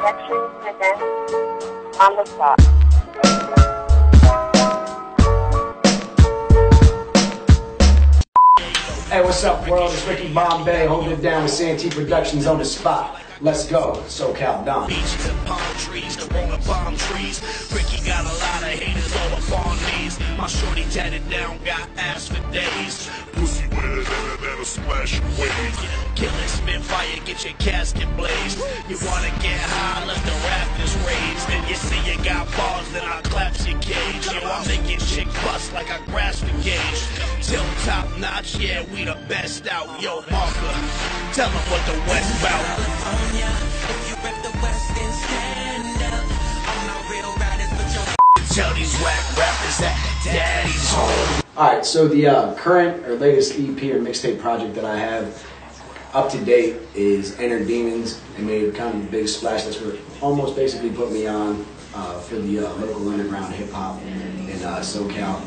Connection begin on the spot. Hey, what's up, world? It's Ricky Bombay holding it down with Santee Productions on the spot. Let's go, SoCal Don. Beaches and palm trees, Corona palm trees. Ricky got a lot of haters all up on these. My shorty tatted down, got ass for days. Pussy wetter than a splash of waves. Kill it, spit fire, get your casket blazed. You wanna get high, let the rafters raise. Then you see you got balls, then I claps your cage. Yo, I'm making chick bust like I grass the gauge. Till top notch, yeah, we the best out. Yo, Marker, tell them what the West bout. If you rep the West, then stand up. I'm not real riders, but your Tell these whack rappers that daddy's home. Alright, so the current or latest EP or mixtape project that I have up to date is Enter Demons. It made kind of a big splash. That's what almost basically put me on for the local underground hip hop in SoCal.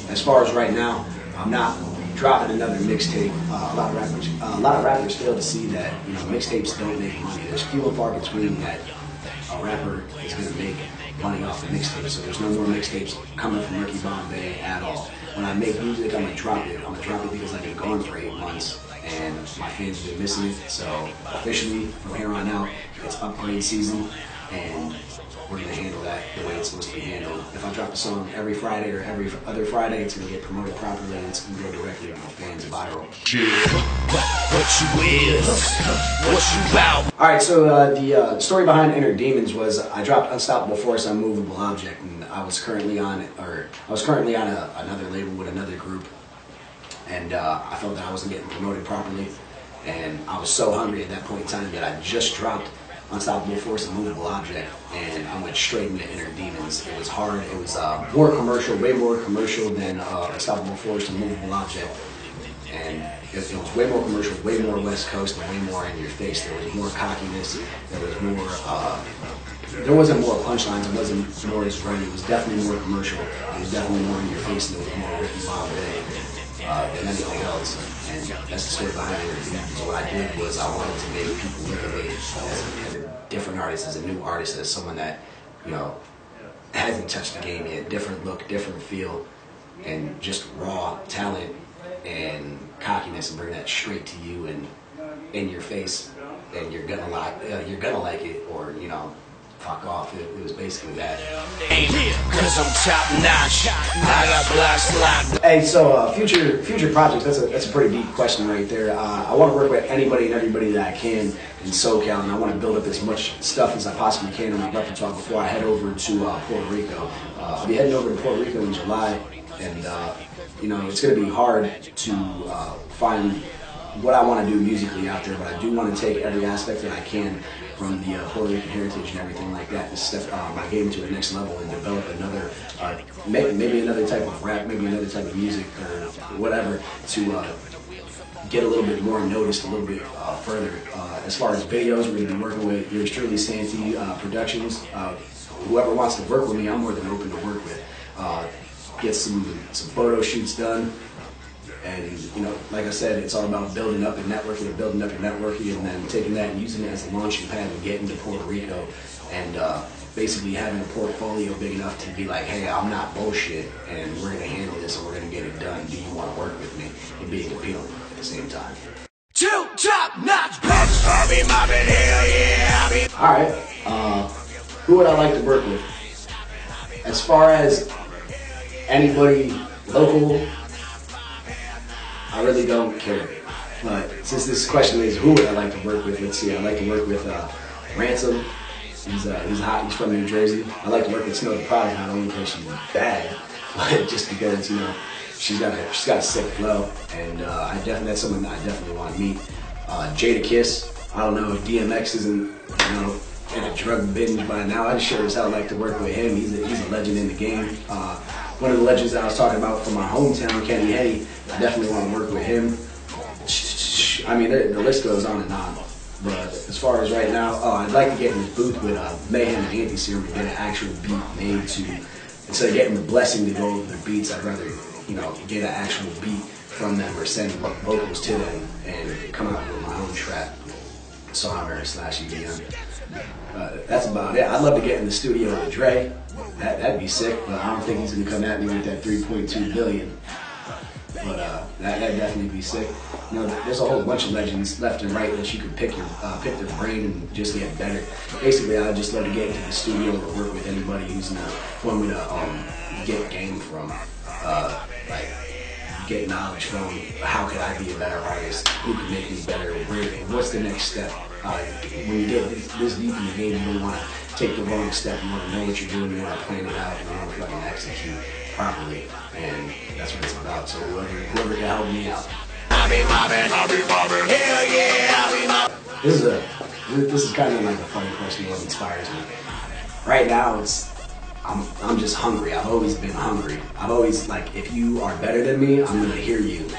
As far as right now, I'm not dropping another mixtape. A lot of rappers fail to see that mixtapes don't make money. There's few and far between that a rapper is going to make money off of mixtapes. So there's no more mixtapes coming from Ricky Bombay at all. When I make music, I'm gonna drop it. I'm gonna drop it because I've been gone for 8 months and my fans have been missing it. So officially, from here on out, it's upgrade season, and we're gonna handle that the way it's supposed to be handled. If I drop a song every Friday or every other Friday, it's gonna get promoted properly and it's gonna go directly to my fans viral. What you is? What you about? Alright, so the story behind Enter Demons was I dropped Unstoppable Force, Unmovable Object, and I was currently on another label with another group, and I felt that I wasn't getting promoted properly, and I was so hungry at that point in time that I just dropped Unstoppable Force, Unmovable Object, and I went straight into Enter Demons. It was hard. It was more commercial, way more commercial than Unstoppable Force, Unmovable Object, and it was way more commercial, way more West Coast, and way more in your face. There was more cockiness. There was more. There wasn't more punchlines. It wasn't more as running. It was definitely more commercial. It was definitely more in your face, and it was more Ricky Bombay than anything else. And that's the story behind it. So what I did was I wanted to make people look at me as a different artist, as a new artist, as someone that hasn't touched the game yet. Different look, different feel, and just raw talent and cockiness, and bring that straight to you and in your face, and you're gonna like it, or fuck off. It was basically that. Cause I'm top notch. I got blocks locked. Hey, so future projects. That's a pretty deep question right there. I want to work with anybody and everybody that I can in SoCal, and I want to build up as much stuff as I possibly can on my repertoire before I head over to Puerto Rico. I'll be heading over to Puerto Rico in July, and it's going to be hard to find what I want to do musically out there, but I do want to take every aspect that I can from the Puerto Rican heritage and everything like that, and step my game to the next level and develop another, maybe another type of rap, maybe another type of music or whatever, to get a little bit more noticed, a little bit further. As far as videos, we're going to be working with yours truly, Santee Productions. Whoever wants to work with me, I'm more than open to work with. Get some photo shoots done. And like I said, it's all about building up and networking, and then taking that and using it as a launching pad and getting to Puerto Rico, and basically having a portfolio big enough to be like, hey, I'm not bullshit, and we're gonna handle this, and we're gonna get it done. Do you want to work with me? And being appealing at the same time. Two top notch bitch. I be mobbing, hell yeah. All right, who would I like to work with? As far as anybody local, I really don't care. But since this question is who would I like to work with, let's see. I'd like to work with Ransom. He's hot. He's from New Jersey. I'd like to work with Snow the Product, not only because she's bad, but just because she's got a sick flow, and that's someone that I definitely want to meet. Jada Kiss. I don't know if DMX isn't in a drug binge by now. I sure as hell like to work with him. He's a legend in the game. One of the legends that I was talking about from my hometown, Kenny Henny, I definitely want to work with him. I mean, the list goes on and on. But as far as right now, I'd like to get in this booth with Mayhem and Anti-Serum and get an actual beat made to, instead of getting the blessing to go over their beats, I'd rather, get an actual beat from them or send vocals to them and come out with my own track. song slash EDM. That's about it. I'd love to get in the studio with Dre. That'd be sick, but I don't think he's gonna come at me with that 3.2 billion. But that'd definitely be sick. You know, there's a whole bunch of legends left and right that you could pick their brain and just get better. Basically, I'd just love to get into the studio or work with anybody who's not want me to get game from, like get knowledge from. How could I be a better artist? Who could make me better? What's the next step? When you get this deep in the game, you don't want to take the wrong step. You want to know what you're doing. You want to plan it out. You want to fucking execute properly, and that's what it's about. So whoever can help me out. I be mobbing, hell yeah, I be mobbing. This is kind of like a funny question. What inspires me right now? I'm just hungry. I've always been hungry. I've always, like, if you are better than me, I'm gonna hear you.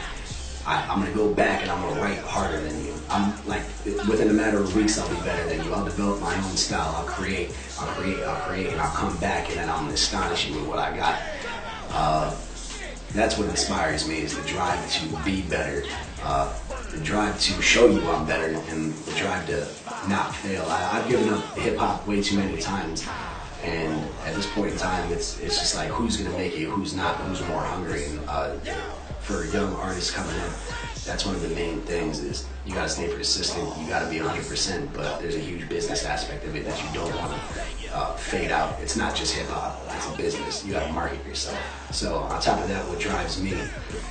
I'm gonna go back and I'm gonna write harder than you. I'm like, within a matter of weeks, I'll be better than you. I'll develop my own style. I'll create, and I'll come back and then I'm gonna astonish you with what I got. That's what inspires me, is the drive to be better, the drive to show you I'm better, and the drive to not fail. I've given up hip hop way too many times, and at this point in time, it's just like, who's gonna make it, who's not, who's more hungry. And for young artists coming in, that's one of the main things, is you gotta stay persistent, you gotta be 100%, but there's a huge business aspect of it that you don't want to fade out. It's not just hip hop, it's a business. You gotta market yourself. So on top of that, what drives me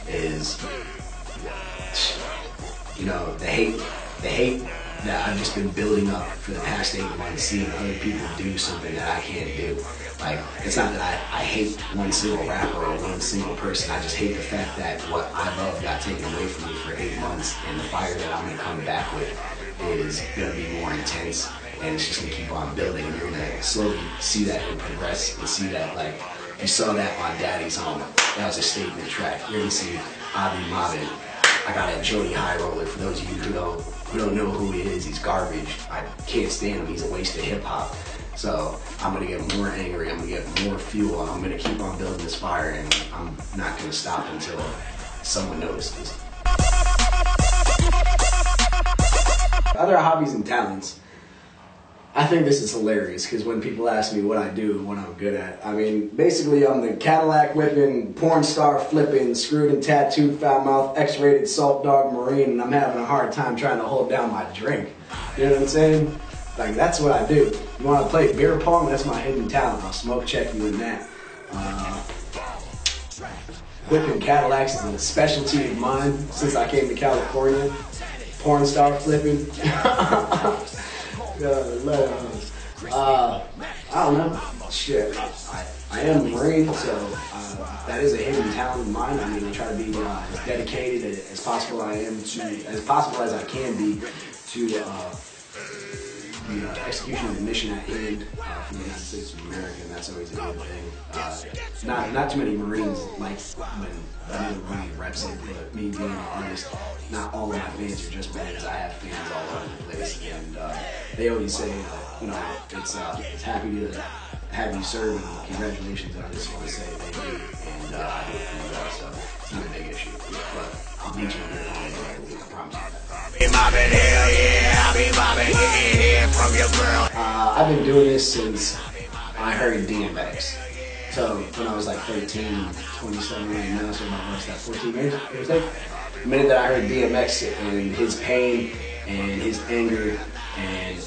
is, you know, the hate that I've just been building up for the past 8 months, seeing other people do something that I can't do. Like, it's not that I hate one single rapper or one single person. I just hate the fact that what I love got taken away from me for 8 months, and the fire that I'm gonna come back with is gonna be more intense, and it's just gonna keep on building, and you're gonna slowly see that and progress, and see that, like, you saw that on Daddy's Home. That was a statement track. You're gonna see I Be Mobbing. I got a Jody High Roller. For those of you who don't know who he is, he's garbage. I can't stand him. He's a waste of hip hop. So I'm gonna get more angry. I'm gonna get more fuel. I'm gonna keep on building this fire, and I'm not gonna stop until someone notices. Other hobbies and talents. I think this is hilarious, because when people ask me what I do, what I'm good at, I mean, basically I'm the Cadillac whipping, porn star flipping, screwed and tattooed, foul mouth, X-rated salt dog Marine, and I'm having a hard time trying to hold down my drink. You know what I'm saying? Like, that's what I do. You want to play beer pong? That's my hidden talent. I'll smoke check you in that. Whipping Cadillacs is a specialty of mine since I came to California. Porn star flipping. I don't know. Shit. I am a Marine, so that is a hidden talent of mine. I mean, I try to be as dedicated as possible as I can be to the execution of the mission at hand for the United States of America, and that's always a good thing. Not too many Marines like when another Marine reps it, but me being an artist, not all of my fans are just Marines. I have fans all over the place, and they always say, you know, it's happy to have you serve, and congratulations. I just want to say thank you, and I do it for you guys, so it's not a big issue. But I'll meet you here on the I promise you that. I've been doing this since I heard DMX. So when I was like 13, 27 right now, so about what's that, 14 years? The minute that I heard DMX and his pain and his anger and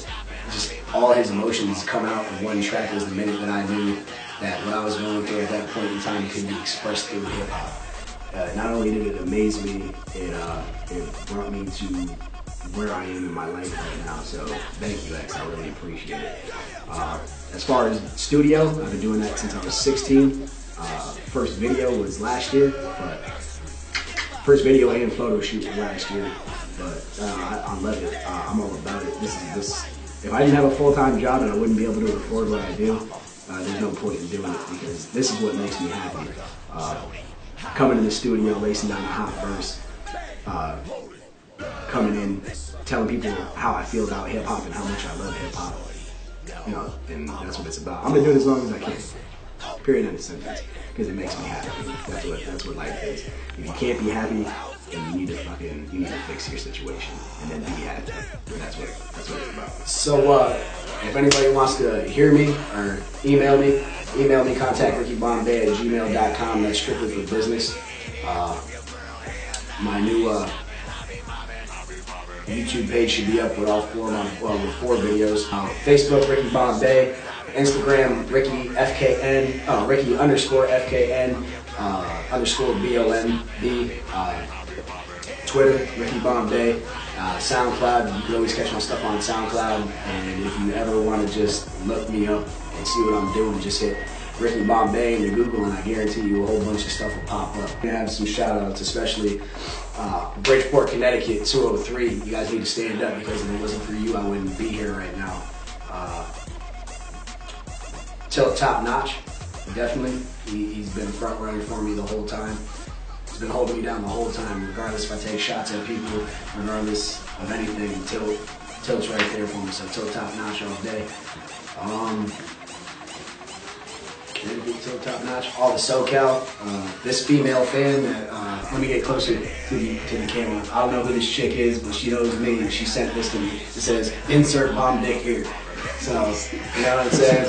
just all his emotions come out in one track was the minute that I knew that what I was going through at that point in time could be expressed through hip hop. Not only did it amaze me, it brought me to where I am in my life right now. So thank you, X. I really appreciate it. As far as studio, I've been doing that since I was 16. First video was last year, but first video and photo shoot was last year. But I love it. I'm all about it. This. If I didn't have a full-time job and I wouldn't be able to afford what I do, there's no point in doing it, because this is what makes me happy. Coming to the studio, lacing down a hot verse, coming in, telling people how I feel about hip hop and how much I love hip hop. You know, and that's what it's about. I'm gonna do it as long as I can. Period, end of sentence. Because it makes me happy. That's what life is. If you can't be happy, then you need to fix your situation and then be happy. That's what So if anybody wants to hear me or email me, contact rickybombay@gmail.com. That's strictly for business. My new YouTube page should be up with all with 4 videos. Facebook, Ricky Bombay. Instagram, Ricky FKN, Ricky_FKN, _BOMB. Twitter, Ricky Bombay. SoundCloud, you can always catch my stuff on SoundCloud. And if you ever want to just look me up and see what I'm doing, just hit Ricky Bombay into Google, and I guarantee you a whole bunch of stuff will pop up. I have some shout outs, especially Bridgeport, Connecticut, 203. You guys need to stand up, because if it wasn't for you, I wouldn't be here right now. Tilt Top Notch, definitely. He's been front running for me the whole time. He's been holding me down the whole time, regardless if I take shots at people, regardless of anything. Tilt's right there for me, so Tilt Top Notch all day. Tilt Top Notch, all the SoCal. This female fan that, let me get closer to the camera. I don't know who this chick is, but she knows me. She sent this to me. It says, "Insert bomb dick here." So, you know what I'm saying?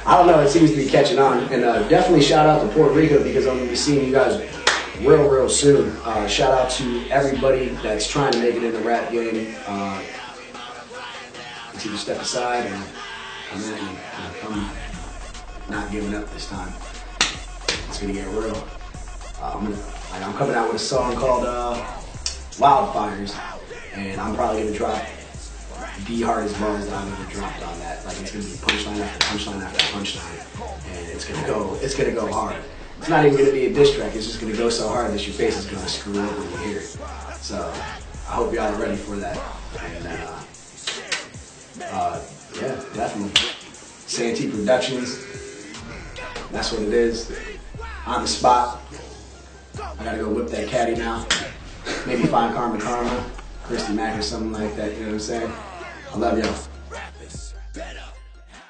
I don't know, it seems to be catching on. And definitely shout out to Puerto Rico, because I'm going to be seeing you guys real soon. Shout out to everybody that's trying to make it in the rap game. Let's either step aside or I'm not giving up this time. It's going to get real. I'm coming out with a song called Wildfires, and I'm probably going to drop the hardest bars that I've ever dropped on that. Like, it's gonna be punchline after punchline after punchline, and it's gonna go hard. It's not even gonna be a diss track. It's just gonna go so hard that your face is gonna screw up when you hear it. So I hope y'all are ready for that. And yeah, definitely. Santee Productions. That's what it is. On the spot. I gotta go whip that caddy now. Maybe find Karma, Christy Mack or something like that. You know what I'm saying? I love y'all.